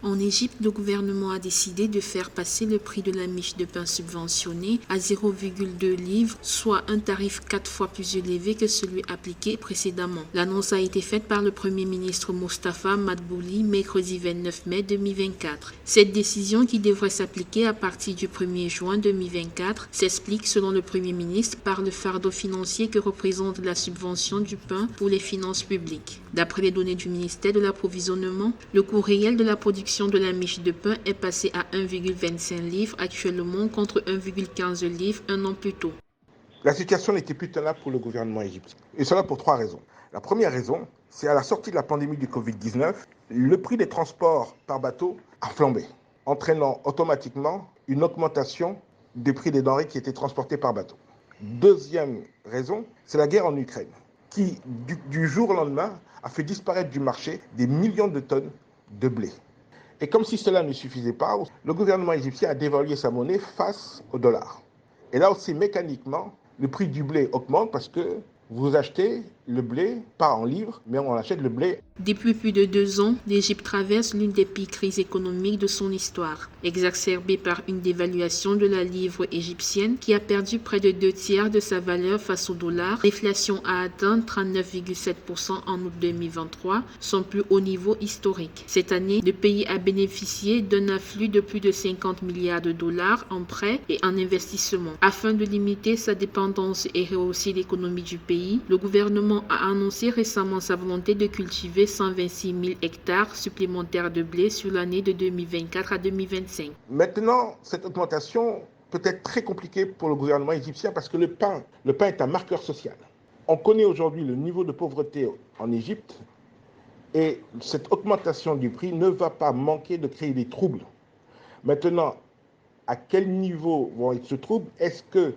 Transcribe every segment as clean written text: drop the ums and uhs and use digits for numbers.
En Égypte, le gouvernement a décidé de faire passer le prix de la miche de pain subventionné à 0,2 livres, soit un tarif 4 fois plus élevé que celui appliqué précédemment. L'annonce a été faite par le Premier ministre Mostafa Madbouli mercredi 29 mai 2024. Cette décision, qui devrait s'appliquer à partir du 1er juin 2024, s'explique, selon le Premier ministre, par le fardeau financier que représente la subvention du pain pour les finances publiques. D'après les données du ministère de l'Approvisionnement, le coût réel de la production de la miche de pain est passé à 1,25 livres actuellement contre 1,15 livres un an plus tôt. La situation n'était plus tenable pour le gouvernement égyptien. Et cela pour 3 raisons. La première raison, c'est à la sortie de la pandémie du Covid-19, le prix des transports par bateau a flambé, entraînant automatiquement une augmentation des prix des denrées qui étaient transportées par bateau. Deuxième raison, c'est la guerre en Ukraine, qui du jour au lendemain a fait disparaître du marché des millions de tonnes de blé. Et comme si cela ne suffisait pas, le gouvernement égyptien a dévalué sa monnaie face au dollar. Et là aussi, mécaniquement, le prix du blé augmente parce que vous achetez le blé, pas en livres, mais on achète le blé. Depuis plus de 2 ans, l'Égypte traverse l'une des pires crises économiques de son histoire, exacerbée par une dévaluation de la livre égyptienne qui a perdu près de 2/3 de sa valeur face au dollar. L'inflation a atteint 39,7% en août 2023, son plus haut niveau historique. Cette année, le pays a bénéficié d'un afflux de plus de 50 milliards de dollars en prêts et en investissements. Afin de limiter sa dépendance et rehausser l'économie du pays, le gouvernement a annoncé récemment sa volonté de cultiver 126 000 hectares supplémentaires de blé sur l'année de 2024 à 2025. Maintenant, cette augmentation peut être très compliquée pour le gouvernement égyptien parce que le pain est un marqueur social. On connaît aujourd'hui le niveau de pauvreté en Égypte et cette augmentation du prix ne va pas manquer de créer des troubles. Maintenant, à quel niveau vont être ces troubles? Est-ce que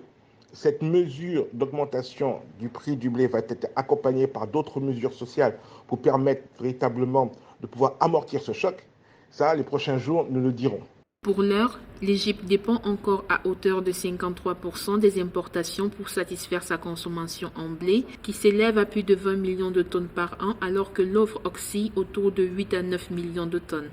cette mesure d'augmentation du prix du blé va être accompagnée par d'autres mesures sociales pour permettre véritablement de pouvoir amortir ce choc? Ça, les prochains jours nous le diront. Pour l'heure, l'Égypte dépend encore à hauteur de 53% des importations pour satisfaire sa consommation en blé, qui s'élève à plus de 20 millions de tonnes par an, alors que l'offre oscille autour de 8 à 9 millions de tonnes.